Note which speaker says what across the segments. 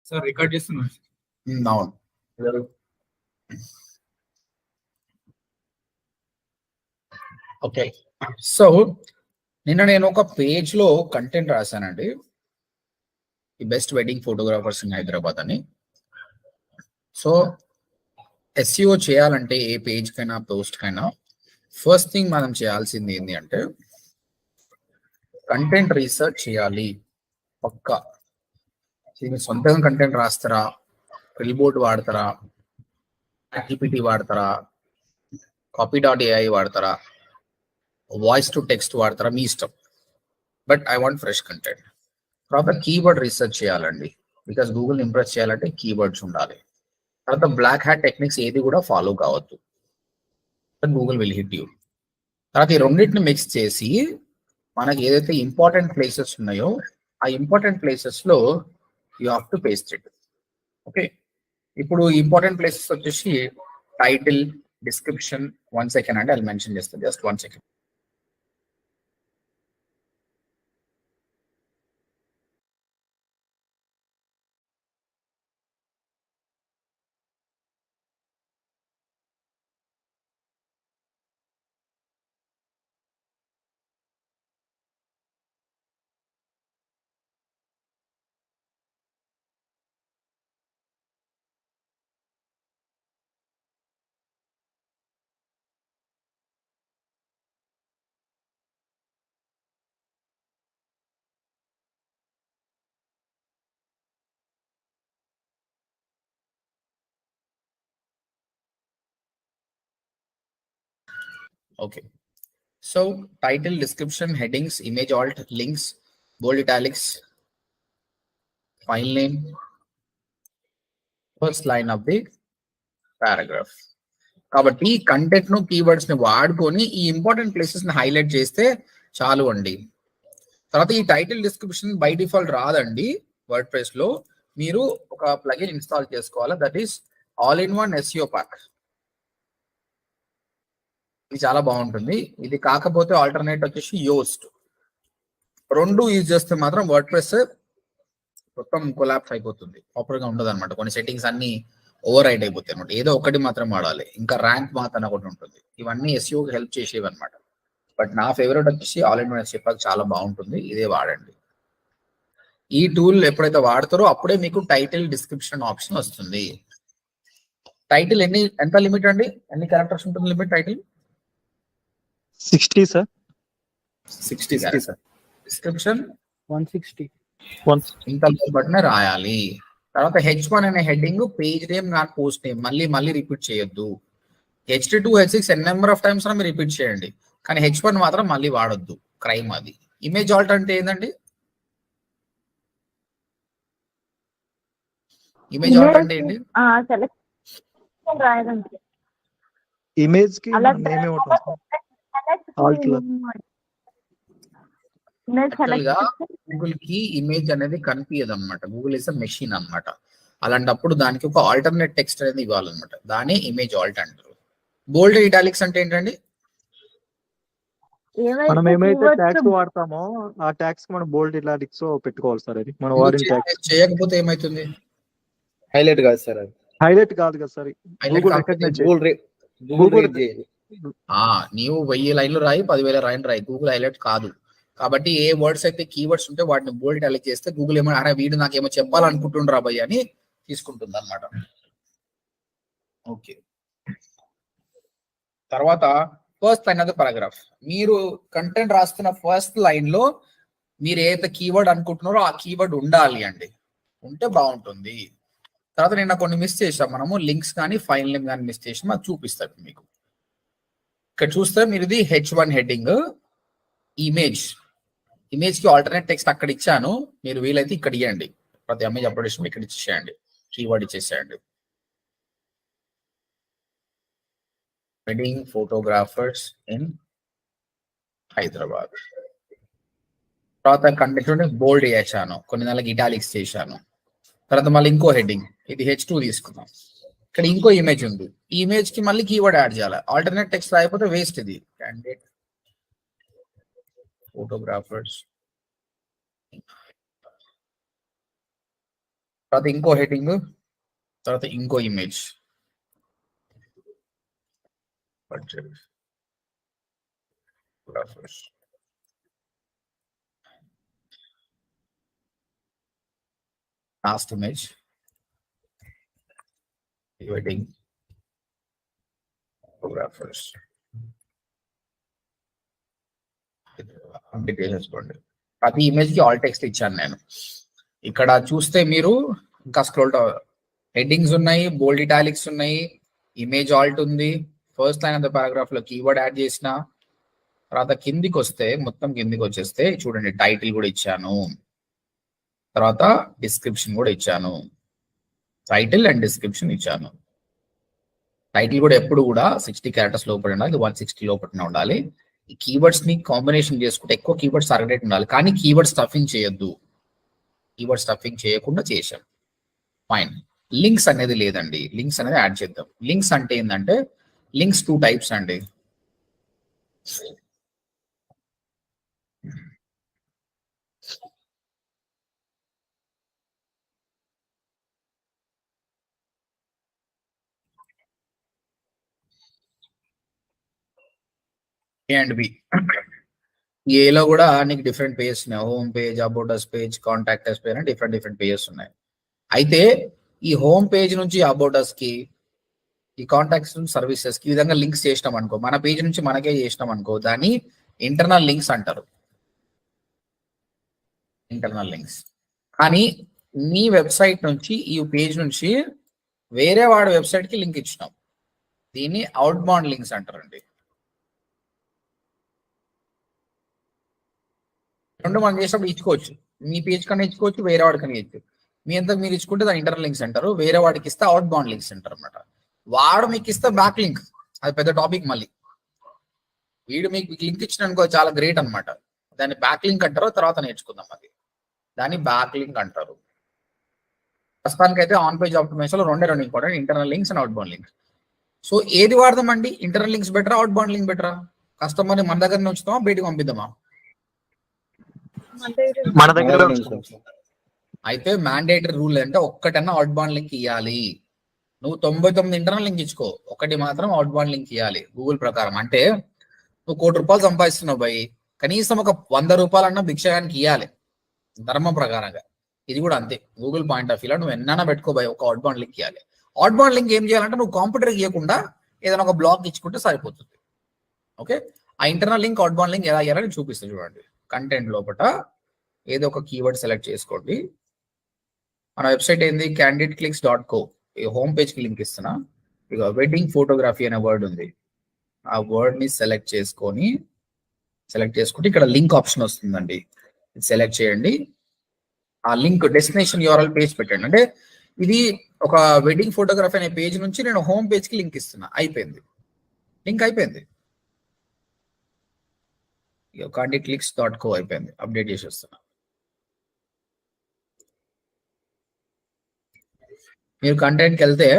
Speaker 1: Sir record చేస్తున్నాను.
Speaker 2: అవును. Okay, so నిన్న నేను ఒక పేజ్ లో కంటెంట్ రాశానండి, the best wedding photographers in Hyderabad అని. సో ఎస్ఈఓ చేయాలంటే ఏ పేజ్ కైనా పోస్ట్ కైనా ఫస్ట్ థింగ్ మనం చేయాల్సింది ఏంటి అంటే కంటెంట్ రీసెర్చ్ చేయాలి. పక్కా మీరు సొంతంగా కంటెంట్ రాస్తారా, బిల్బోర్డ్ వాడతారా, జీపీటీ వాడతారా, copy.ai వాడతారా, వాయిస్ టు టెక్స్ట్ వాడతారా, మీ ఇష్టం. But I want fresh content. తర్వాత కీవర్డ్ రీసెర్చ్ చేయాలండి, బికాస్ గూగుల్ ఇంప్రెస్ చేయాలంటే కీవర్డ్స్ ఉండాలి. తర్వాత బ్లాక్ హ్యాట్ టెక్నిక్స్ ఏది కూడా ఫాలో కావద్దు, గూగుల్ విల్ హిట్ యూ. తర్వాత ఈ రెండింటిని మిక్స్ చేసి మనకి ఏదైతే ఇంపార్టెంట్ ప్లేసెస్ ఉన్నాయో ఆ ఇంపార్టెంట్ ప్లేసెస్ లో you have to paste it. Okay, ఇప్పుడు ఇంపార్టెంట్ ప్లేసెస్ వచ్చేసి టైటిల్, డిస్క్రిప్షన్. 1 సెకండ్ అండి, అది మెన్షన్ చేస్తాను, just 1 second. Okay, so title, description, headings, image, alt, links, bold italics, file name, first line of the paragraph. కాబట్టి content ను, keywords ని వాడుకొని ఈ ఇంపార్టెంట్ ప్లేసెస్ ని హైలైట్ చేస్తే చాలు అండి. తర్వాత ఈ టైటిల్, డిస్క్రిప్షన్ బై డిఫాల్ట్ రాదండి వర్డ్ ప్రెస్ లో. మీరు ఒక ప్లగిన్ ఇన్స్టాల్ చేసుకోవాలి, that is all in one SEO pack. ఇది చాలా బాగుంటుంది. ఇది కాకపోతే ఆల్టర్నేట్ వచ్చేసి యోస్ట్. రెండు యూజ్ చేస్తే మాత్రం వర్డ్ ప్రెస్ మొత్తం కొలాప్స్ అయిపోతుంది, ప్రాపర్ గా ఉండదు అనమాట. కొన్ని సెట్టింగ్స్ అన్ని ఓవర్ రైడ్ అయిపోతాయి అనమాట. ఏదో ఒకటి మాత్రం వాడాలి, ఇంకా ర్యాంక్ మాత్రం ఒకటి ఉంటుంది. ఇవన్నీ ఎస్ఈఓకి హెల్ప్ చేసేవి అనమాట. బట్ నా ఫేవరెట్ వచ్చేసి all in one SEO pack, చాలా బాగుంటుంది, ఇదే వాడండి. ఈ టూల్ ఎప్పుడైతే వాడతారో అప్పుడే మీకు టైటిల్, డిస్క్రిప్షన్ ఆప్షన్ వస్తుంది. టైటిల్ ఎంత లిమిట్ అండి, ఎన్ని క్యారెక్టర్స్ ఉంటుంది limit title?
Speaker 3: 60 sir.
Speaker 2: 60 sir. Description
Speaker 3: 160.
Speaker 2: ఇంత బట్నే రాయాలి. తర్వాత H1 అనే heading page name not post name, మళ్ళీ రిపీట్ చేయొద్దు. H2 H6 n number of times మీరు రిపీట్ చేయండి, కానీ H1 మాత్రం మళ్ళీ వాడొద్దు, క్రైమ్ అది. ఇమేజ్ ఆల్ట్ అంటే ఏంటండి? ఇమేజ్ ఆల్ట్ అంటే ఏంటి?
Speaker 3: ఇమేజ్ కి నేమ్ ఏమంటారు? ఆల్ట్ లో
Speaker 2: గూగుల్ కి ఇమేజ్ అనేది కనిపించదు అనమాట. గూగుల్ ఇస్ అ మెషిన్ అనమాట. అలాంటప్పుడు దానికి ఒక ఆల్టర్నేట్ టెక్స్ట్ అనేది ఇవ్వాలన్నమాట. దాన్ని ఇమేజ్ ఆల్ట్ అంటారు. బోల్డ్ ఇటాలిక్స్ అంటే ఏంటండి?
Speaker 3: మనం ఏమైతే ట్యాగ్స్ వాడతామో ఆ ట్యాగ్స్ మనం బోల్డ్ ఇటాలిక్స్ పెట్టుకోవాలి సార్. అది మనం వాడిన ట్యాగ్స్
Speaker 2: చేయకపోతే ఏమైతుంది?
Speaker 1: హైలైట్ కాదు సార్, అది
Speaker 3: హైలైట్ కాదు కదా సార్. గూగుల్ రికగ్నైజ్
Speaker 1: గూగుల్
Speaker 2: నీవు 1000 లైన్లు రాయి, 10,000 లైన్లు రాయి, గూగుల్ హైలైట్ కాదు. కాబట్టి ఏ వర్డ్స్ అయితే కీవర్డ్స్ ఉంటే వాటిని బోల్డ్ ఇటాలిక్ చేస్తే గూగుల్ ఏమో అరే వీడు నాకేమో చెప్పాలనుకుంటుండ్రా భయ్య అని తీసుకుంటుంది అనమాట. ఓకే, తర్వాత first line of the paragraph. మీరు కంటెంట్ రాస్తున్న ఫస్ట్ లైన్ లో మీరు ఏదైతే కీవర్డ్ అనుకుంటున్నారో ఆ కీవర్డ్ ఉండాలి అండి, ఉంటే బాగుంటుంది. తర్వాత నిన్న కొన్ని మిస్ చేసాం మనము, లింక్స్ కానీ ఫైల్ నేమ్ కానీ మిస్ చేసాం, అది చూపిస్తాను మీకు. ఇక్కడ చూస్తే మీరు ఇది H1 హెడ్డింగ్, ఇమేజ్ కి ఆల్టర్నేట్ టెక్స్ట్ అక్కడ ఇచ్చాను, మీరు వీలైతే ఇక్కడ ఇవ్వండి. ప్రతి ఇమేజ్ అప్లోడేషన్ ఇక్కడ ఇచ్చేసేయండి, కీవర్డ్ ఇచ్చేసేయండి. Wedding photographers in Hyderabad. తర్వాత కంటెంట్ బోల్డ్ చేశాను, కొన్ని నెలలకు ఇటాలిక్స్ చేశాను. తర్వాత మళ్ళీ ఇంకో హెడ్డింగ్, ఇది H2 తీసుకున్నాం. ఇక్కడ ఇంకో ఇమేజ్ ఉంది, ఈ ఇమేజ్ కి మళ్ళీ కీవర్డ్ యాడ్ చేయాలి. ఆల్టర్నేట్ టెక్స్ట్ రాయకపోతే వేస్ట్. ఇది క్యాండిడేట్ ఫోటోగ్రాఫర్స్ తర్వాత ఇంకో హెడ్డింగ్, తర్వాత ఇంకో image. Last image, wedding photographers. Update చేసుకోండి. ప్రతి ఇమేజ్ కి ఆల్ టెక్స్ట్ ఇచ్చాను నేను. ఇక్కడ చూస్తే మీరు ఇంకా స్క్రోల్ హెడ్డింగ్స్ ఉన్నాయి, బోల్డ్ ఇటాలిక్స్ ఉన్నాయి, ఇమేజ్ ఆల్ట్ ఉంది, first line of the paragraph లో కీవర్డ్ యాడ్ చేసిన. తర్వాత కిందికి వస్తే మొత్తం కిందికి వచ్చేస్తే చూడండి టైటిల్ కూడా ఇచ్చాను, తర్వాత డిస్క్రిప్షన్ కూడా ఇచ్చాను. టైటిల్ అండ్ డిస్క్రిప్షన్ ఇచ్చాను. టైటిల్ కూడా ఎప్పుడు కూడా 60 క్యారెక్టర్స్ లోపల ఉండాలి, 160 లోపల ఉండాలి. ఈ కీవర్డ్స్ ని కాంబినేషన్ చేసుకుంటే ఎక్కువ కీవర్డ్స్ టార్గెట్ ఉండాలి, కానీ కీవర్డ్ స్టఫింగ్ చేయొద్దు. కీవర్డ్ స్టఫింగ్ చేయకుండా చేశాం. ఫైన్. లింక్స్ అనేది లేదండి, లింక్స్ అనేది యాడ్ చేద్దాం. లింక్స్ అంటే ఏంటంటే లింక్స్ 2 టైప్స్ అండి. A and B. ఏలో కూడా నీకు డిఫరెంట్ పేజెస్ ఉన్నాయి. Home page, about us page, contact us page అని డిఫరెంట్ పేజెస్ ఉన్నాయి. అయితే ఈ హోమ్ పేజ్ నుంచి అబౌట్ అస్ కి, ఈ కాంటాక్ట్స్ నుంచి సర్వీసెస్ కి ఈ విధంగా లింక్స్ చేసినాం అనుకో, మన పేజ్ నుంచి మనకే చేసినాం అనుకో, దాన్ని ఇంటర్నల్ లింక్స్ అంటారు. Internal links. కానీ నీ వెబ్సైట్ నుంచి ఈ పేజ్ నుంచి వేరే వాడి వెబ్సైట్ కి లింక్ ఇచ్చినాం, దీన్ని అవుట్ బౌండ్ లింక్స్ అంటారండి. రెండు మనం చేసినప్పుడు ఇచ్చుకోవచ్చు, మీ పేజ్ కన్నా ఇచ్చుకోవచ్చు, వేరే వాడికి కన్నా ఇచ్చు. మీ అంతా మీరు ఇచ్చుకుంటే దాని ఇంటర్నల్ లింక్స్ అంటారు, వేరే వాడికి ఇస్తే అవుట్ బౌండ్ లింక్స్ అంటారు అనమాట. వాడు మీకు ఇస్తే బ్యాక్ లింక్, అది పెద్ద టాపిక్. మళ్ళీ వీడు మీకు లింక్ ఇచ్చిన అనుకో చాలా గ్రేట్ అనమాట, దాన్ని బ్యాక్ లింక్ అంటారు, తర్వాత నేర్చుకుందాం. అది దాన్ని బ్యాక్ లింక్ అంటారు. ప్రస్తుతానికి అయితే ఆన్ పేజ్ ఆప్టిమైజేషన్ లో రెండు important, internal links and out bound links. So ఏది వాడదామండి? ఇంటర్నల్ లింక్స్ బెటరా, అవుట్ బౌండ్ లింక్ బెటరా? కస్టమర్ని మన దగ్గర ఉంచుతామా, బయటకు పంపిద్దామా?
Speaker 3: మన దగ్గర.
Speaker 2: అయితే మ్యాండేటరీ రూల్ అంటే ఒక్కటన్నా అవుట్ బౌండ్ లింక్ ఇవ్వాలి. నువ్వు 99 ఇంటర్నల్ లింక్ ఇచ్చుకో, ఒకటి మాత్రం అవుట్ బౌండ్ లింక్ ఇవ్వాలి గూగుల్ ప్రకారం. అంటే నువ్వు ₹1,00,000 సంపాదిస్తున్నావు భయ్, కనీసం ఒక ₹100 భిక్షగానికి ఇవ్వాలి ధర్మం ప్రకారంగా. ఇది కూడా అంతే, గూగుల్ పాయింట్ ఆఫ్ వ్యూలో నువ్వు ఎన్నైనా పెట్టుకో భయ్, ఒక అవుట్ బౌండ్ లింక్ ఇవ్వాలి. అవుట్ బౌండ్ లింక్ ఏం చేయాలంటే నువ్వు కాంప్యూటర్కి ఇవ్వకుండా ఏదైనా ఒక బ్లాగ్ ఇచ్చుకుంటే సరిపోతుంది. ఓకే, ఆ internal link out bound link ఎలా ఇవ్వాలని చూపిస్తుంది చూడండి. కంటెంట్ లోపల ఏదో ఒక కీవర్డ్ సెలెక్ట్ చేసుకోండి. మన వెబ్సైట్ ఏంది? candidateclicks.co. ఈ హోమ్ పేజ్ కి లింక్ ఇస్తున్నా. ఇక వెడ్డింగ్ ఫోటోగ్రఫీ అనే వర్డ్ ఉంది, ఆ వర్డ్ ని సెలెక్ట్ చేసుకుంటే ఇక్కడ లింక్ ఆప్షన్ వస్తుందండి, సెలెక్ట్ చేయండి. ఆ లింక్ డెస్టినేషన్ యూఆర్ఎల్ పేజ్ పెట్టండి. అంటే ఇది ఒక వెడ్డింగ్ ఫోటోగ్రఫీ అనే పేజ్ నుంచి నేను హోమ్ పేజ్ కి లింక్ ఇస్తున్నా. అయిపోయింది, లింక్ అయిపోయింది. candidateclicks.co అయిపోయింది, అప్డేట్ చేసి వస్తున్నా. మీరు కంటెంట్కి వెళ్తే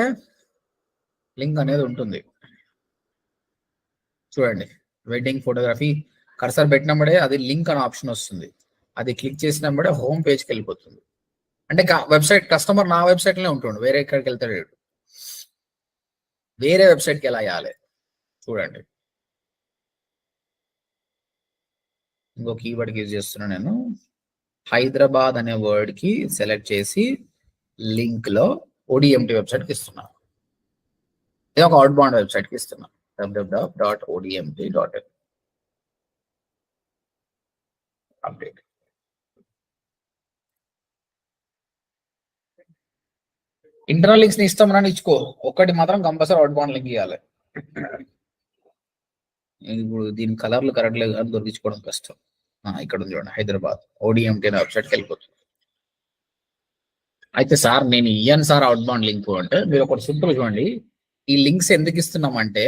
Speaker 2: లింక్ అనేది ఉంటుంది చూడండి. వెడ్డింగ్ ఫోటోగ్రఫీ కర్సర్ పెట్టినప్పుడే అది లింక్ అనే ఆప్షన్ వస్తుంది, అది క్లిక్ చేసినప్పుడే హోమ్ పేజ్కి వెళ్ళిపోతుంది. అంటే వెబ్సైట్ కస్టమర్ నా వెబ్సైట్లోనే ఉంటుండు, వేరే ఎక్కడికి వెళ్తాడు, వేరే వెబ్సైట్కి ఎలా వేయాలి చూడండి. ఇంకో కీవర్డ్ యూజ్ చేస్తున్నా నేను. హైదరాబాద్ అనే వర్డ్ కి సెలెక్ట్ చేసి లింక్ లో ODMT వెబ్సైట్కి ఇస్తున్నా. ఇది ఒక అవుట్ బౌండ్ వెబ్సైట్కి ఇస్తున్నా, www.odmt.in. అప్డేట్. ఇంటర్నల్ లింక్స్ ని ఇస్తామని ఇచ్చుకో, ఒక్కటి మాత్రం కంపల్సరీ అవుట్ బౌండ్ లింక్ ఇవ్వాలి. ఇప్పుడు దీని కలర్లు కరెక్ట్ లేదు కానీ దొరికించుకోవడం కష్టం. ఇక్కడ ఉంది చూడండి, హైదరాబాద్ ODMT అనే వెబ్సైట్కి వెళ్ళిపోతుంది. అయితే సార్ నేను ఇయ్యను సార్ అవుట్ బౌండ్ లింక్ అంటే, మీరు ఒకటి సింపుల్ చూడండి. ఈ లింక్స్ ఎందుకు ఇస్తున్నామంటే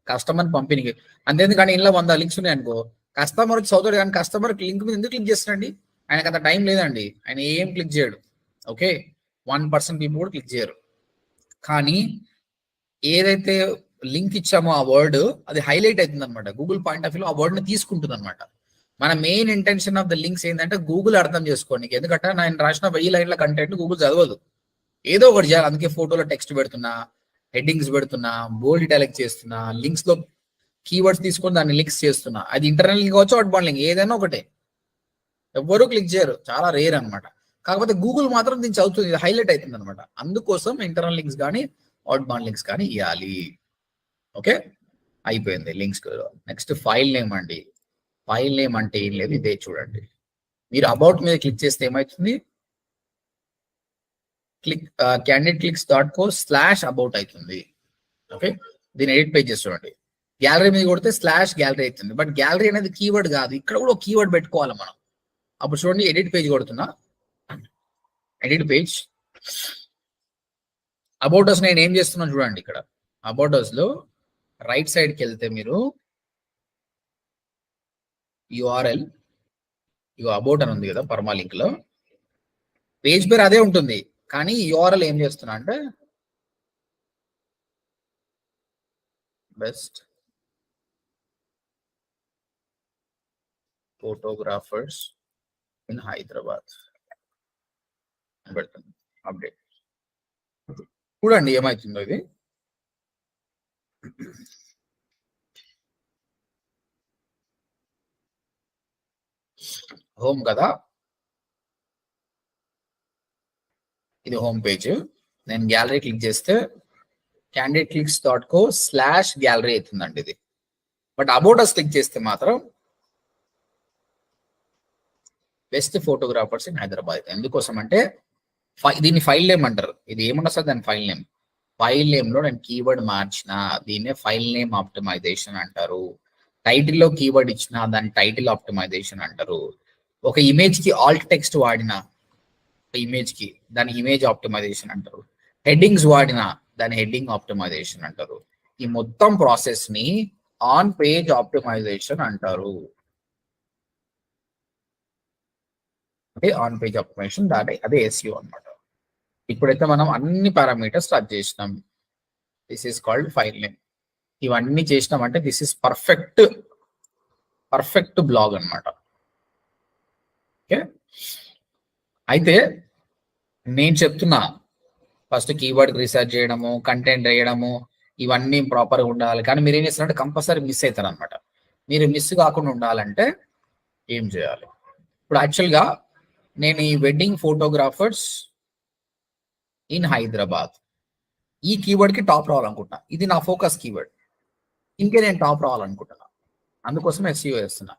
Speaker 2: కస్టమర్ పంపిణీకి. అంతేందుకంటే ఇంట్లో 100 లింక్స్ ఉన్నాయి అనుకో, కస్టమర్ వచ్చి చదువుతాడు కానీ కస్టమర్ లింక్ మీద ఎందుకు క్లిక్ చేస్తాడండి? ఆయనకు అంత టైం లేదండి, ఆయన ఏం క్లిక్ చేయడు. ఓకే, 1% పీపుల్ కూడా క్లిక్ చేయరు. కానీ ఏదైతే లింక్ ఇచ్చామో ఆ వర్డ్ అది హైలైట్ అవుతుంది అనమాట, గూగుల్ పాయింట్ ఆఫ్ వ్యూలో ఆ వర్డ్ ని తీసుకుంటుంది అనమాట. మన main intention of the links ఏంటంటే గూగుల్ అర్థం చేసుకోండి. ఎందుకంటే నేను రాసిన 1000 లైన్ల కంటెంట్ గూగుల్ చదవదు, ఏదో ఒకటి చేయాలి. అందుకే ఫోటోలో టెక్స్ట్ పెడుతున్నా, హెడ్డింగ్స్ పెడుతున్నా, బోల్డ్ ఇటాలిక్ చేస్తున్నా, లింక్స్ లో కీవర్డ్స్ తీసుకొని దాన్ని లింక్స్ చేస్తున్నా. అది ఇంటర్నల్ లింక్ కావచ్చు, అవుట్ బౌండ్ లింక్, ఏదైనా ఒకటే. ఎవ్వరూ క్లిక్ చేయరు, చాలా రేర్ అనమాట. కాకపోతే గూగుల్ మాత్రం దీన్ని చదువుతుంది, హైలైట్ అవుతుంది అనమాట. అందుకోసం ఇంటర్నల్ లింక్స్ కానీ అవుట్ బౌండ్ లింక్స్ కానీ ఇవ్వాలి. ఓకే, అయిపోయింది లింక్స్. నెక్స్ట్ ఫైల్ నేమ్ అండి. ఫైల్ నేమ్ అంటే ఏం లేదు, ఇదే చూడండి. మీరు అబౌట్ మీద క్లిక్ చేస్తే ఏమవుతుంది, candidclicks.co/about అవుతుంది. ఓకే, దీని ఎడిట్ పేజెస్ చూడండి. గ్యాలరీ మీద కొడితే /గ్యాలరీ అవుతుంది. బట్ గ్యాలరీ అనేది కీవర్డ్ కాదు, ఇక్కడ కూడా ఒక కీవర్డ్ పెట్టుకోవాలి మనం. అప్పుడు చూడండి, ఎడిట్ పేజ్ కొడుతున్నా, ఎడిట్ పేజ్ అబౌట్ అస్. నేను ఏం చేస్తున్నాను చూడండి, ఇక్కడ అబౌట్ అస్ లో రైట్ సైడ్కి వెళ్తే మీరు URL అబౌట్ అని ఉంది కదా పర్మాలింక్ లో, పేజ్ పేరు అదే ఉంటుంది. కానీ URL ఏం చేస్తున్నా అంటే బెస్ట్ ఫోటోగ్రాఫర్స్ ఇన్ హైదరాబాద్ పెడుతుంది. అప్డేట్ చూడండి ఏమవుతుందో. ఇది హోమ్ కదా, ఇది హోమ్ పేజ్. నేను గ్యాలరీ క్లిక్ చేస్తే candidclicks.co/gallery అవుతుందండి ఇది. బట్ అబౌట్ అస్ క్లిక్ చేస్తే మాత్రం బెస్ట్ ఫోటోగ్రాఫర్స్ ఇన్ హైదరాబాద్. ఎందుకోసం అంటే దీన్ని ఫైల్ నేమ్ అంటారు. ఇది ఏమన్నా సార్ దాని ఫైల్ నేమ్. ఫైల్ నేమ్ లో నేను కీవర్డ్ మార్చిన దీన్నే ఫైల్ నేమ్ ఆప్టిమైజేషన్ అంటారు. టైటిల్ లో కీవర్డ్ ఇచ్చిన దాని టైటిల్ ఆప్టిమైజేషన్ అంటారు. ఒక ఇమేజ్ కి ఆల్ట్ టెక్స్ట్ వాడిన ఇమేజ్ కి దాని ఇమేజ్ ఆప్టిమైజేషన్ అంటారు. హెడ్డింగ్స్ వాడిన దాని హెడ్డింగ్ ఆప్టిమైజేషన్ అంటారు. ఈ మొత్తం ప్రాసెస్ ని ఆన్ పేజ్ ఆప్టిమైజేషన్ అంటారు. అంటే ఆన్ పేజ్ ఆప్టిమైజేషన్ అదే SEO అన్నమాట. ఇప్పుడైతే మనం అన్ని పారామీటర్స్ స్టార్ట్ చేసినాం. This is called file name. ఇవన్నీ చేసినామంటే దిస్ ఇస్ పర్ఫెక్ట్ బ్లాగ్ అన్నమాట. ఓకే, అయితే నేను చెప్తున్నా ఫస్ట్ కీవర్డ్ రీసెర్చ్ చేయడము, కంటెంట్ వేయడము, ఇవన్నీ ప్రాపర్గా ఉండాలి. కానీ మీరు ఏం చేస్తారంటే కంపల్సరీ మిస్ అవుతారు అనమాట. మీరు మిస్ కాకుండా ఉండాలంటే ఏం చేయాలి? ఇప్పుడు యాక్చువల్గా నేను ఈ వెడ్డింగ్ ఫోటోగ్రాఫర్స్ ఇన్ హైదరాబాద్ ఈ కీవర్డ్కి టాప్ రావాలనుకుంటున్నా. ఇది నా ఫోకస్ కీవర్డ్. ఇంకే నేను టాప్ రావాలనుకుంటున్నా, అందుకోసం SEO చేస్తున్నా.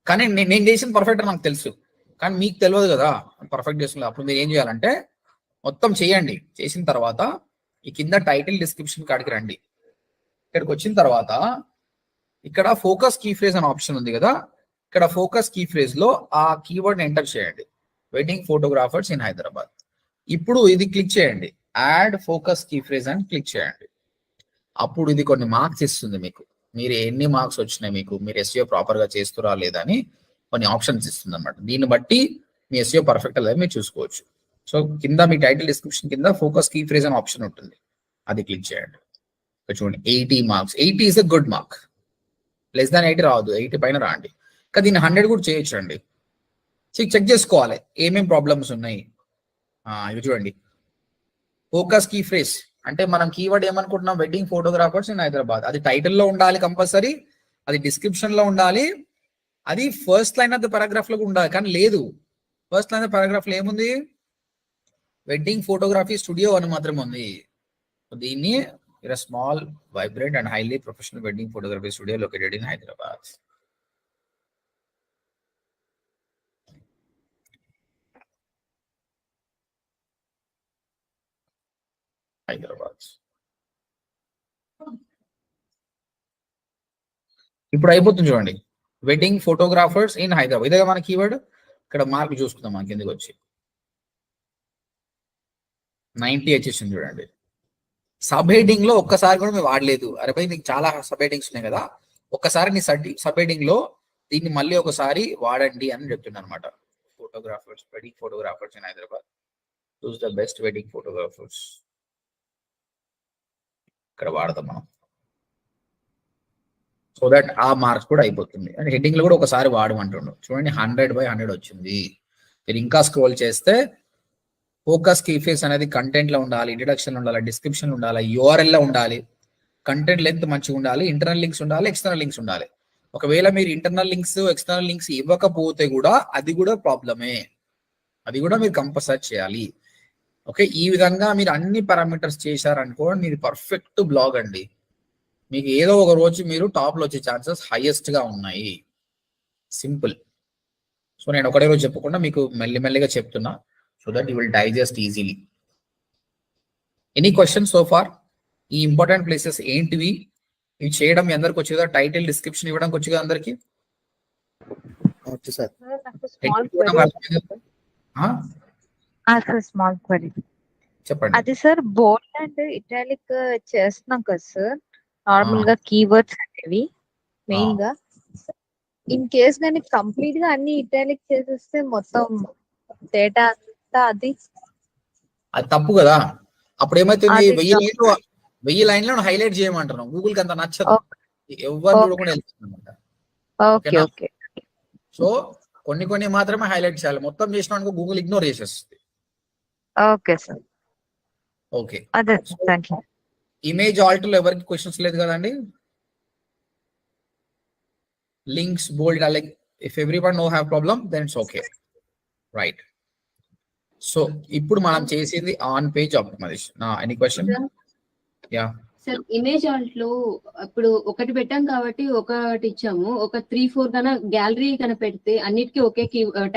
Speaker 2: కానీ నేను చేసిన పర్ఫెక్ట్ నాకు తెలుసు, కానీ మీకు తెలియదు కదా పర్ఫెక్ట్ చేస్తున్నా. అప్పుడు మీరు ఏం చేయాలంటే మొత్తం చేయండి. చేసిన తర్వాత ఈ కింద టైటిల్ డిస్క్రిప్షన్ కాడికి రండి. ఇక్కడికి వచ్చిన తర్వాత ఇక్కడ ఫోకస్ కీ ఫ్రేజ్ అనే ఆప్షన్ ఉంది కదా, ఇక్కడ ఫోకస్ కీ ఫ్రేజ్ లో ఆ కీవర్డ్ ఎంటర్ చేయండి, వెడ్డింగ్ ఫోటోగ్రాఫర్స్ ఇన్ హైదరాబాద్. ఇప్పుడు ఇది క్లిక్ చేయండి, యాడ్ ఫోకస్ కీ ఫ్రేజ్ అని క్లిక్ చేయండి. అప్పుడు ఇది కొన్ని మార్క్స్ ఇస్తుంది మీకు. మీరు ఎన్ని మార్క్స్ వచ్చినాయి, మీరు SEO ప్రాపర్ గా చేస్తురా లేదా అని కొన్ని ఆప్షన్స్ ఇస్తుంది అనమాట. దీన్ని బట్టి మీ SEO పర్ఫెక్ట్ లేదా మీరు చూసుకోవచ్చు. సో కింద మీ టైటిల్ డిస్క్రిప్షన్ కింద ఫోకస్ కీ ఫ్రేజ్ అనే ఆప్షన్ ఉంటుంది, అది క్లిక్ చేయండి. చూడండి 80 marks. 80 is a good mark. Less than 80 రావద్దు, 80 పైన రాండి. కానీ దీన్ని 100 కూడా చేయొచ్చు అండి. చెక్ చేసుకోవాలి ఏమేమి ప్రాబ్లమ్స్ ఉన్నాయి. ఇవి చూడండి, ఫోకస్ కీ ఫ్రేజ్ అంటే మనం కీవర్డ్ ఏమనుకుంటున్నాం, వెడ్డింగ్ ఫోటోగ్రాఫర్స్ ఇన్ హైదరాబాద్. అది టైటిల్లో ఉండాలి కంపల్సరీ, అది డిస్క్రిప్షన్ లో ఉండాలి, అది first line of the paragraph లో ఉండాలి. కానీ లేదు, ఫస్ట్ లైన్ ఆఫ్ పారాగ్రాఫ్ లో ఏముంది, వెడ్డింగ్ ఫోటోగ్రఫీ స్టూడియో అని మాత్రమే ఉంది. దీన్ని small vibrant and highly professional wedding photography studio located in Hyderabad. ఇప్పుడు అయిపోతుంది చూడండి, వెడ్డింగ్ ఫోటోగ్రాఫర్స్ ఇన్ హైదరాబాద్. ఇదే మన కీవర్డ్. ఇక్కడ మార్క్ చూసుకుందాం, మనకి కిందకి వచ్చి 90 వచ్చేసింది చూడండి. సబ్ హెడ్డింగ్ లో ఒక్కసారి కూడా మేము వాడలేదు. అరే భయ్ నీకు చాలా సబ్ హెడ్డింగ్స్ ఉన్నాయి కదా, ఒక్కసారి నీ సబ్ హెడ్డింగ్ లో దీన్ని మళ్ళీ ఒకసారి వాడండి అని చెప్తున్నా అనమాట. Photographers, wedding photographers in Hyderabad, choose the best wedding photographers. ఇక్కడ వాడదాం మనం. సో దట్ ఆ మార్క్స్ కూడా అయిపోతుంది. అండ్ హెడ్డింగ్ లో కూడా ఒకసారి వాడమంటుండు. చూడండి 100/100 వచ్చింది. మీరు ఇంకా స్క్రోల్ చేస్తే ఫోకస్ కీ ఫేస్ అనేది కంటెంట్ లో ఉండాలి, ఇంట్రడక్షన్ లో ఉండాలి, డిస్క్రిప్షన్ ఉండాలి, URL లో ఉండాలి, కంటెంట్ లెంత్ మంచిగా ఉండాలి, ఇంటర్నల్ లింక్స్ ఉండాలి, ఎక్స్టర్నల్ లింక్స్ ఉండాలి. ఒకవేళ మీరు ఇంటర్నల్ లింక్స్ ఎక్స్టర్నల్ లింక్స్ ఇవ్వకపోతే కూడా అది కూడా ప్రాబ్లమే, అది కూడా మీరు కంపల్సరీ చేయాలి. ఓకే, ఈ విధంగా మీరు అన్ని పారామీటర్స్ చేశారనుకో మీరు పర్ఫెక్ట్ బ్లాగ్ అండి. మీకు ఏదో ఒక రోజు మీరు టాప్ లో వచ్చే ఛాన్సెస్ హైయెస్ట్ గా ఉన్నాయి. సింపుల్. సో నేను ఒకటే రోజు చెప్పకుండా మీకు మెల్లిమెల్లిగా చెప్తున్నా, so that you will digest easily. Any question so far? ఈ ఇంపార్టెంట్ ప్లేసెస్ ఏంటివి, ఇవి చేయడం మీ అందరికి వచ్చేదా? టైటిల్ డిస్క్రిప్షన్ ఇవ్వడానికి వచ్చేదా అందరికి?
Speaker 1: Okay sir.
Speaker 4: స్మాల్ క్వరీ
Speaker 2: చెప్పండి.
Speaker 4: అది సార్ బోల్డ్ అండ్ ఇటాలిక్ చేస్తున్నాం కదా సార్, నార్మల్ గా కీవర్డ్స్ అనేవి మెయిన్ గా. ఇన్ కేస్ కానీ కంప్లీట్ గా అన్ని ఇటాలిక్ చేసేస్తే మొత్తం డేటా అంతా అది
Speaker 2: తప్పు కదా. అప్పుడు ఏమైతుంది,
Speaker 4: అది
Speaker 2: 1000 లైన్లను హైలైట్ చేయమంటున్నాం. గూగుల్ కి అంత నచ్చదు, ఎవరు చూడకుండా వెళ్తుంది.
Speaker 4: Okay okay.
Speaker 2: సో కొన్ని మాత్రమే హైలైట్ చేయాలి. మొత్తం చేసిన గూగుల్ ఇగ్నోర్ చేసేస్తుంది.
Speaker 4: Okay sir.
Speaker 2: ఓకే,
Speaker 4: అదే థ్యాంక్ యూ.
Speaker 2: ఇమేజ్ ఆల్ట్ లో ఎవరికి క్వశ్చన్స్ లేదు కదండి. Links bold like if everyone no have problem then it's okay, right. So ఇప్పుడు మనం చేసేది on page optimization. Any question? Yeah
Speaker 5: sir, image alt లో ఇప్పుడు ఒకటి పెట్టాం కాబట్టి ఒకటి ఇచ్చాము, ఒక 3-4 కన్నా గ్యాలరీ కన్నా పెడితే అన్నిటికీ ఒకే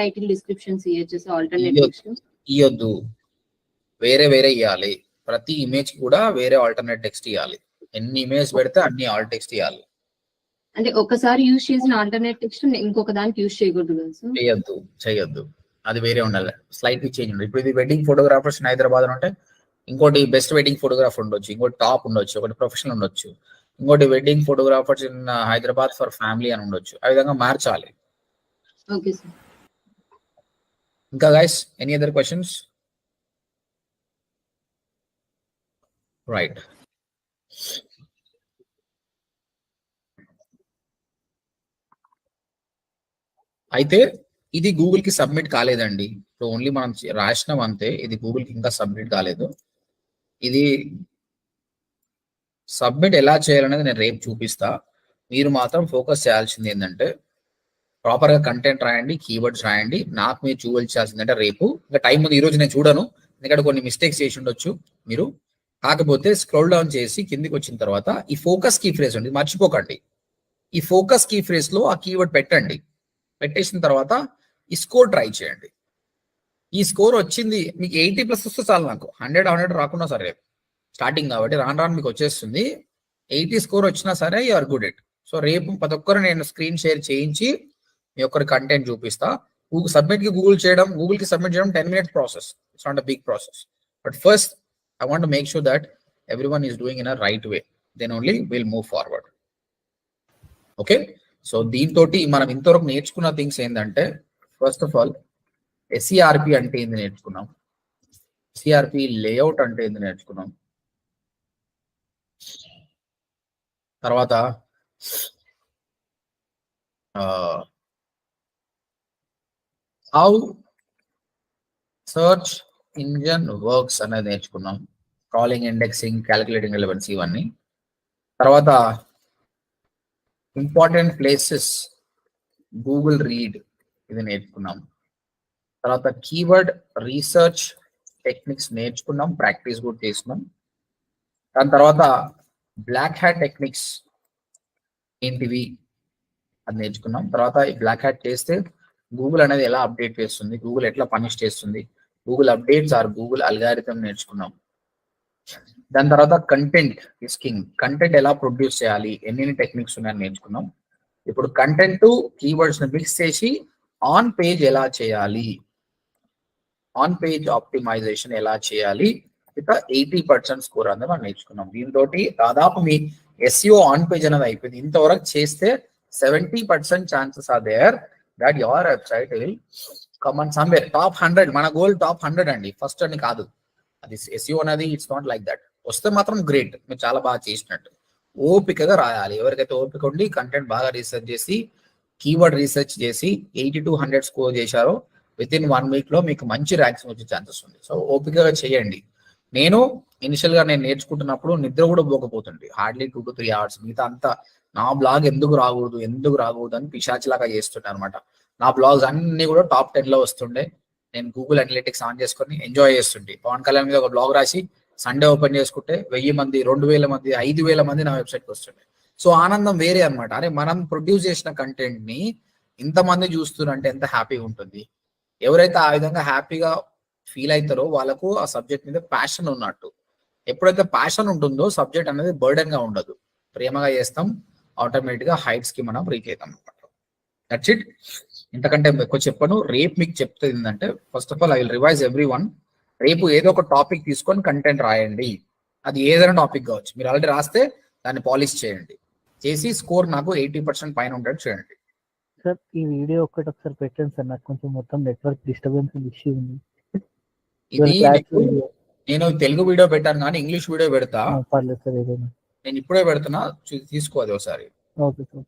Speaker 5: టైటిల్ డిస్క్రిప్షన్స్ ఇవ్వచ్చు సార్. ఆల్టర్నేటివ్స్
Speaker 2: ఇవ్వద్దు, వేరే ఇవ్వాలి. ప్రతి ఇమేజ్ కూడా వేరే ఆల్టర్నేట్ టెక్స్ట్ ఇవ్వాలి. ఎన్ని ఇమేజ్ పెడితే అన్ని ఆల్ టెక్స్ట్ ఇవ్వాలి.
Speaker 5: అంటే ఒకసారి యూజ్ చేసిన ఆల్టర్నేట్ టెక్స్ట్ ఇంకొక దానికి యూజ్ చేయకూడదు కదా సార్?
Speaker 2: చేయొద్దు, అది వేరే ఉండాలి. స్లైట్ చేంజ్ ఉండాలి. ఇప్పుడు ఇది వెడ్డింగ్ ఫోటోగ్రాఫర్స్ హైదరాబాద్ ఉంటే ఇంకోటి బెస్ట్ వెడ్డింగ్ ఫోటోగ్రాఫ్ ఉండొచ్చు, ఇంకోటి టాప్ ఉండొచ్చు, ఒకటి ప్రొఫెషనల్ ఉండొచ్చు, ఇంకోటి wedding photographers in Hyderabad for family అని ఉండొచ్చు. ఆ విధంగా మార్చాలి.
Speaker 5: Okay sir.
Speaker 2: ఇంకా guys any other questions? Right. అయితే ఇది గూగుల్ కి సబ్మిట్ కాలేదండి. సో ఓన్లీ మనం రాసినాం అంతే. ఇది గూగుల్ కి ఇంకా సబ్మిట్ కాలేదు. ఇది సబ్మిట్ ఎలా చేయాలనేది నేను రేపు చూపిస్తా. మీరు మాత్రం ఫోకస్ చేయాల్సింది ఏంటంటే ప్రాపర్ గా కంటెంట్ రాయండి, కీవర్డ్స్ రాయండి. నాకు మీరు చూడాల్సిందంటే రేపు, ఇంకా టైం ఉంది. ఈ రోజు నేను చూడను, ఎందుకంటే కొన్ని మిస్టేక్స్ చేసి ఉండొచ్చు మీరు. కాకపోతే స్క్రోల్ డౌన్ చేసి కిందికి వచ్చిన తర్వాత ఈ ఫోకస్ కీ ఫ్రేజ్ ఉంది, మర్చిపోకండి. ఈ ఫోకస్ కీ ఫ్రేజ్ లో ఆ కీవర్డ్ పెట్టండి. పెట్టేసిన తర్వాత ఈ స్కోర్ ట్రై చేయండి. ఈ స్కోర్ వచ్చింది మీకు 80+ వస్తే చాలు. నాకు 100 రాకున్నా సరే, స్టార్టింగ్ కాబట్టి రాను మీకు వచ్చేస్తుంది. 80 స్కోర్ వచ్చినా సరే you are good it. So రేపు ప్రతి ఒక్కరు నేను స్క్రీన్ షేర్ చేయించి మీ ఒక్కరి కంటెంట్ చూపిస్తా. సబ్మిట్ కి గూగుల్ కి సబ్మిట్ చేయడం 10 minutes process. It's not a big process. But first I want to make sure that everyone is doing in a right way. Then only we'll move forward. Okay. So దీంతోటి మనం ఇంతవరకు నేర్చుకున్న things ఏంటంటే, first of all SERP అంటే ఏంది నేర్చుకున్నాం, SERP layout అంటే ఏంది నేర్చుకున్నాం, తర్వాత హౌ సర్చ్ ఇంజన్ వర్క్స్ అనేది నేర్చుకున్నాం. క్రాలింగ్, ఇండెక్సింగ్, క్యాలిక్యులేటింగ్ రిలవెన్సీ ఇవన్నీ. తర్వాత ఇంపార్టెంట్ ప్లేసెస్ గూగుల్ రీడ్ ఇది నేర్చుకున్నాం. తర్వాత కీవర్డ్ రీసెర్చ్ టెక్నిక్స్ నేర్చుకున్నాం, ప్రాక్టీస్ కూడా చేస్తున్నాం. దాని తర్వాత బ్లాక్ హ్యాట్ టెక్నిక్స్ ఏంటివి అది నేర్చుకున్నాం. తర్వాత ఈ బ్లాక్ హ్యాట్ చేస్తే గూగుల్ అనేది ఎలా అప్డేట్ చేస్తుంది, గూగుల్ ఎట్లా పనిష్ చేస్తుంది, Google updates are Google algorithm నేర్చుకున్నాం. దాని తర్వాత కంటెంట్ ఇస్ కింగ్, కంటెంట్ ఎలా ప్రొడ్యూస్ చేయాలి, ఎన్ని టెక్నిక్స్ ఉన్నాయని నేర్చుకున్నాం. ఇప్పుడు కంటెంట్ కీవర్డ్స్ ని మిక్స్ చేసి ఆన్ పేజ్ ఎలా చేయాలి, ఆన్ పేజ్ ఆప్టిమైజేషన్ ఎలా చేయాలి, ఇక 80% స్కోర్ అనేది మనం నేర్చుకున్నాం. దీంతో దాదాపు మీ SEO ఆన్ పేజ్ అనేది అయిపోయింది. ఇంతవరకు చేస్తే 70% chances are there that your website will come on somewhere top 100. మన గోల్ టాప్ 100 అండి, ఫస్ట్ అని కాదు. అది SEO అనేది ఇట్స్ నాట్ లైక్ దట్. వస్తే మాత్రం గ్రేట్, మీరు చాలా బాగా చేసినట్టు. ఓపికగా రాయాలి. ఎవరికైతే ఓపిక ఉండి కంటెంట్ బాగా రీసెర్చ్ చేసి కీవర్డ్ రీసెర్చ్ చేసి 80 to 100 స్కోర్ చేశారో విత్ ఇన్ 1 week లో మీకు మంచి ర్యాంక్స్ వచ్చే ఛాన్సెస్ ఉంది. సో ఓపికగా చేయండి. నేను ఇనిషియల్ గా నేను నేర్చుకుంటున్నప్పుడు నిద్ర కూడా పోకపోతుంది, హార్డ్లీ 2 to 3 hours. మిగతా అంతా నా బ్లాగ్ ఎందుకు రాకూడదు అని పిశాచిలాగా చేస్తుండే అనమాట. నా బ్లాగ్స్ అన్ని కూడా టాప్ 10 లో వస్తుండే. నేను గూగుల్ అనలిటిక్స్ ఆన్ చేసుకొని ఎంజాయ్ చేస్తుంటే, పవన్ కళ్యాణ్ మీద ఒక బ్లాగ్ రాసి సండే ఓపెన్ చేసుకుంటే 1000 మంది, 2000 మంది, 5000 మంది నా వెబ్సైట్కి వస్తుండే. సో ఆనందం వేరే అనమాట. అరే మనం ప్రొడ్యూస్ చేసిన కంటెంట్ ని ఇంతమంది చూస్తున్నారంటే ఎంత హ్యాపీగా ఉంటుంది. ఎవరైతే ఆ విధంగా హ్యాపీగా ఫీల్ అవుతారో వాళ్ళకు ఆ సబ్జెక్ట్ మీద ప్యాషన్ ఉన్నట్టు. ఎప్పుడైతే ప్యాషన్ ఉంటుందో సబ్జెక్ట్ అనేది బర్డెన్ గా ఉండదు, ప్రేమగా చేస్తాం, ఆటోమేటిక్ గా హైట్స్ కి మనం రీచ్ అవుతాం అనమాట. That's it. ఇంతకంటే ఎక్కువ చెప్పను. రేపు మీకు చెప్తుంది ఏంటంటే, first of all I will revise everyone. రేపు ఏదో ఒక టాపిక్ తీసుకొని కంటెంట్ రాయండి. అది ఏదైనా టాపిక్ కావచ్చు. మీరు ఆల్రెడీ రాస్తే దాన్ని పాలిష్ చేయండి, చేసి స్కోర్ నాకు 80% పైన ఉండేది చేయండి.
Speaker 6: సార్ ఈ వీడియో ఒకసారి పెట్టండి సార్, నాకు కొంచెం మొత్తం నెట్వర్క్ డిస్టర్బెన్స్ ఇష్యూ ఉంది.
Speaker 2: ఇది నేను తెలుగు వీడియో పెట్టాను కానీ ఇంగ్లీష్ వీడియో పెడతా.
Speaker 6: పర్లేదు సార్, ఏదైనా
Speaker 2: నేను ఇప్పుడే పెడుతున్నా, తీసుకోవాలి ఒకసారి.
Speaker 6: Okay sir.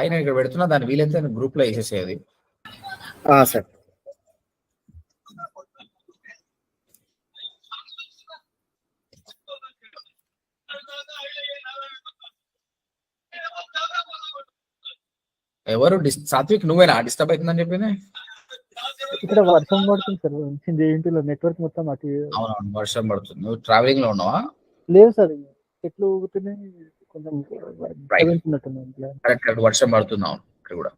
Speaker 2: అయినా ఇక్కడ పెడుతున్నా, దాన్ని వీలైతే గ్రూప్ లో వేసేసేది.
Speaker 1: సార్
Speaker 2: ఎవరు సాత్విక్ నువ్వేనా డిస్టర్బ్ అవుతుందని చెప్పింది?
Speaker 6: ఇక్కడ వర్షం పడుతుంది సార్, జేఎన్టీలో నెట్వర్క్ మొత్తం అటు.
Speaker 2: అవునవును, వర్షం పడుతుంది. నువ్వు ట్రావెలింగ్ లో ఉన్నావా?
Speaker 6: లేదు సార్, చెట్లు ఊగుతున్నాయి, కొంచెం
Speaker 2: కరెక్ట్ వర్షం పడుతున్నావు ఇక్కడ కూడా.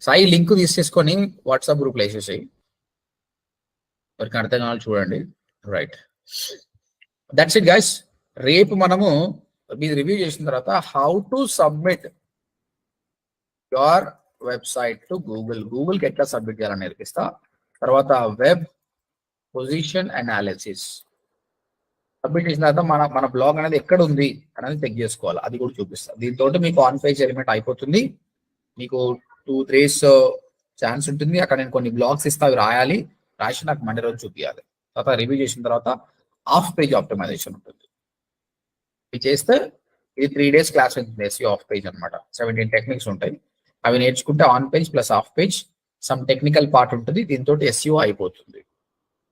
Speaker 2: సాయి లింక్ తీసేసుకొని వాట్సాప్ గ్రూప్ లో వేసేసాయి, ఎవరికి అర్థం కావాలి చూడండి. Right, that's it guys. రేపు మనము మీరు రివ్యూ చేసిన తర్వాత how to submit your website to గూగుల్కి ఎట్లా సబ్మిట్ చేయాలని నేర్పిస్తా. తర్వాత వెబ్ పొజిషన్ అనాలిసిస్ సబ్మిట్ చేసిన తర్వాత మన బ్లాగ్ అనేది ఎక్కడ ఉంది అనేది చెక్ చేసుకోవాలి, అది కూడా చూపిస్తా. దీంతో మీకు ఆన్ పేజ్ ఎలిమెంట్ అయిపోతుంది. మీకు 2-3 days ఛాన్స్ ఉంటుంది. అక్కడ నేను కొన్ని బ్లాగ్స్ ఇస్తా, అవి రాసి నాకు మండే రోజు చూపించాలి. తర్వాత రివ్యూ చేసిన తర్వాత ఆఫ్ పేజ్ ఆప్టిమైజేషన్ ఉంటుంది. ఇది చేస్తే ఇది 3 days క్లాస్ ఉంటుంది. ఎస్ఈఓ ఆఫ్ పేజ్ అనమాట. 17 టెక్నిక్స్ ఉంటాయి, అవి నేర్చుకుంటే on page plus of page some technical part ఉంటుంది. దీంతో ఎస్ఈఓ అయిపోతుంది.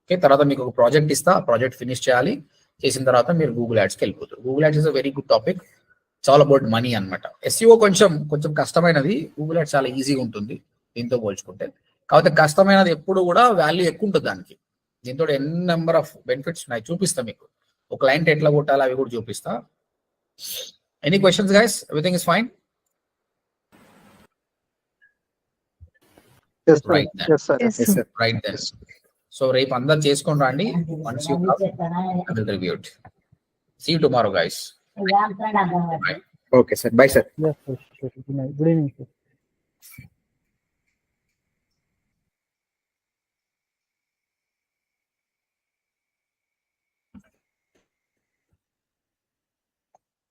Speaker 2: ఓకే, తర్వాత మీకు ఒక ప్రాజెక్ట్ ఇస్తా, ప్రాజెక్ట్ ఫినిష్ చేయాలి. చేసిన తర్వాత మీరు గూగుల్ యాడ్స్కి వెళ్ళిపోతారు. Google ads is a very good topic, చాలా అబౌట్ మనీ అనమాట. ఎస్ఈఓ కొంచెం కష్టమైనది, గూగుల్ యాడ్స్ చాలా ఈజీగా ఉంటుంది దీంతో పోల్చుకుంటే. కాకపోతే కష్టమైనది ఎప్పుడు కూడా వాల్యూ ఎక్కువ ఉంటుంది దానికి. దీంతో ఎన్ని నెంబర్ ఆఫ్ బెనిఫిట్స్ ఉన్నాయి చూపిస్తా మీకు. ఒక క్లయింట్ ఎట్లా కొట్టాలి అవి కూడా చూపిస్తా. Any questions guys? Everything is fine? Right then. So రేపు అందరు చేసుకొని రండి. Once you review it. See you tomorrow guys.
Speaker 1: Okay sir, bye sir.
Speaker 6: Good evening sir.